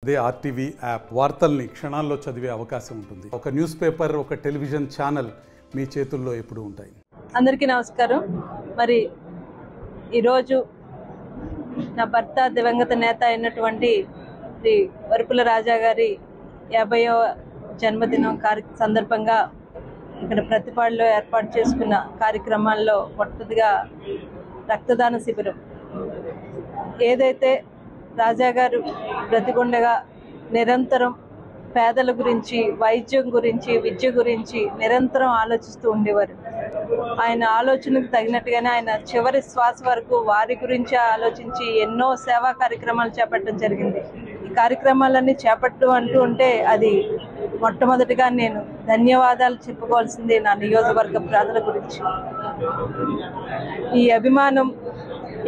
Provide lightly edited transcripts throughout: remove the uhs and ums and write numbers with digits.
అదే RTV app వార్తల్ని క్షణాల్లో చదివే అవకాశం ఉంటుంది. ఒక న్యూస్ పేపర్, ఒక టెలివిజన్ ఛానల్ మీ చేతుల్లో ఎప్పుడూ ఉంటాయి. అందరికీ నమస్కారం. మరి ఈరోజు నా భర్త దివంగత నేత అయినటువంటి శ్రీ వరుపుల రాజా గారి 50వ జన్మదినం సందర్భంగా ఇక్కడ ప్రతిపాడులో ఏర్పాటు చేసుకున్న కార్యక్రమాల్లో మొదటిగా రక్తదాన శిబిరం. ఏదైతే రాజా గారు బ్రతికుండగా నిరంతరం పేదల గురించి, వైద్యం గురించి, విద్య గురించి నిరంతరం ఆలోచిస్తూ ఉండేవారు. ఆయన ఆలోచనకు తగినట్టుగానే ఆయన చివరి శ్వాస వరకు వారి గురించి ఆలోచించి ఎన్నో సేవా కార్యక్రమాలు చేపట్టడం జరిగింది. ఈ కార్యక్రమాలన్నీ అంటూ ఉంటే అది మొట్టమొదటిగా నేను ధన్యవాదాలు చెప్పుకోవాల్సింది నా నియోజకవర్గ ప్రజల గురించి. ఈ అభిమానం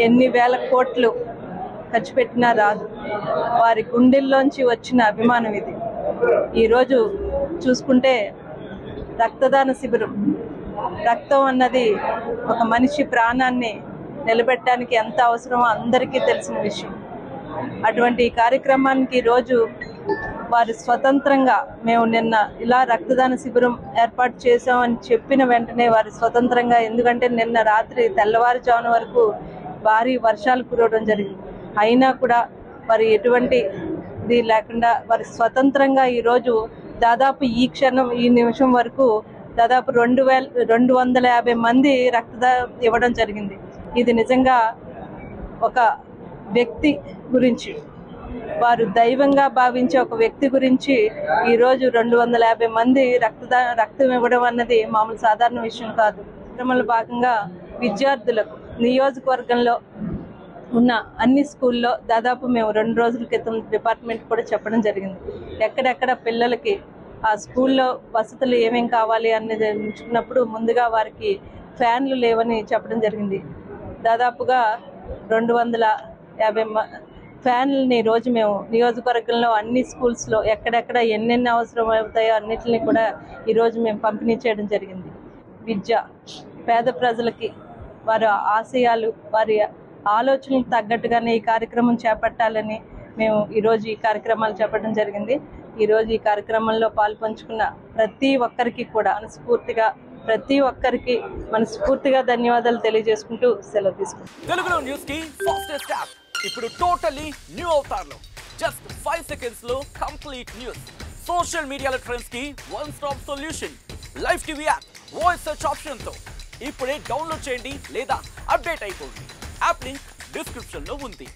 ఎన్ని వేల కోట్లు ఖర్చు పెట్టినా రాదు. వారి గుండెల్లోంచి వచ్చిన అభిమానం ఇది. ఈరోజు చూసుకుంటే రక్తదాన శిబిరం, రక్తం అన్నది ఒక మనిషి ప్రాణాన్ని నిలబెట్టడానికి ఎంత అవసరమో అందరికీ తెలిసిన విషయం. అటువంటి ఈ కార్యక్రమానికి రోజు వారు స్వతంత్రంగా, మేము నిన్న ఇలా రక్తదాన శిబిరం ఏర్పాటు చేసామని చెప్పిన వెంటనే వారు స్వతంత్రంగా, ఎందుకంటే నిన్న రాత్రి తెల్లవారుజామున వరకు భారీ వర్షాలు కురవడం జరిగింది. అయినా కూడా వారు ఎటువంటి ఇది లేకుండా వారు స్వతంత్రంగా ఈరోజు దాదాపు ఈ క్షణం, ఈ నిమిషం వరకు దాదాపు 250 మంది రక్తదానం ఇవ్వడం జరిగింది. ఇది నిజంగా ఒక వ్యక్తి గురించి, వారు దైవంగా భావించే ఒక వ్యక్తి గురించి ఈరోజు 250 మంది రక్తం ఇవ్వడం అన్నది మామూలు సాధారణ విషయం కాదు. కార్యక్రమంలో భాగంగా విద్యార్థులకు నియోజకవర్గంలో ఉన్న అన్ని స్కూల్లో దాదాపు మేము 2 రోజుల క్రితం డిపార్ట్మెంట్ కూడా చెప్పడం జరిగింది. ఎక్కడెక్కడ పిల్లలకి ఆ స్కూల్లో వసతులు ఏమేం కావాలి అనేది ఎంచుకున్నప్పుడు ముందుగా వారికి ఫ్యాన్లు లేవని చెప్పడం జరిగింది. దాదాపుగా 250 ఫ్యాన్లని రోజు మేము నియోజకవర్గంలో అన్ని స్కూల్స్లో ఎక్కడెక్కడ ఎన్నెన్ని అవసరం అవుతాయో అన్నిటిని కూడా ఈరోజు మేము పంపిణీ చేయడం జరిగింది. విద్య, పేద ప్రజలకి వారి ఆశయాలు, వారి ఆలోచనలకు తగ్గట్టుగానే ఈ కార్యక్రమం చేపట్టాలని మేము ఈరోజు ఈ కార్యక్రమాలు చేపట్టడం జరిగింది. ఈరోజు ఈ కార్యక్రమంలో పాల్పంచుకున్న ప్రతి ఒక్కరికి కూడా మనస్ఫూర్తిగా ధన్యవాదాలు తెలియజేసుకుంటూ సెలవు తీసుకుంటాం. తెలుగులో న్యూస్ కి ఫాస్టెస్ట్ యాప్ ఇప్పుడు టోటల్లీ న్యూ అవతార్ లో జస్ట్ 5 సెకండ్స్ లో కంప్లీట్ న్యూస్. సోషల్ మీడియాలో ట్రెండ్స్ కి one stop solution. Live TV app voice search option తో ఇప్పుడే డౌన్లోడ్ చేయండి లేదా అప్డేట్ అయిపోండి. యాప్ లింక్ డిస్క్రిప్షన్ లో ఉంది.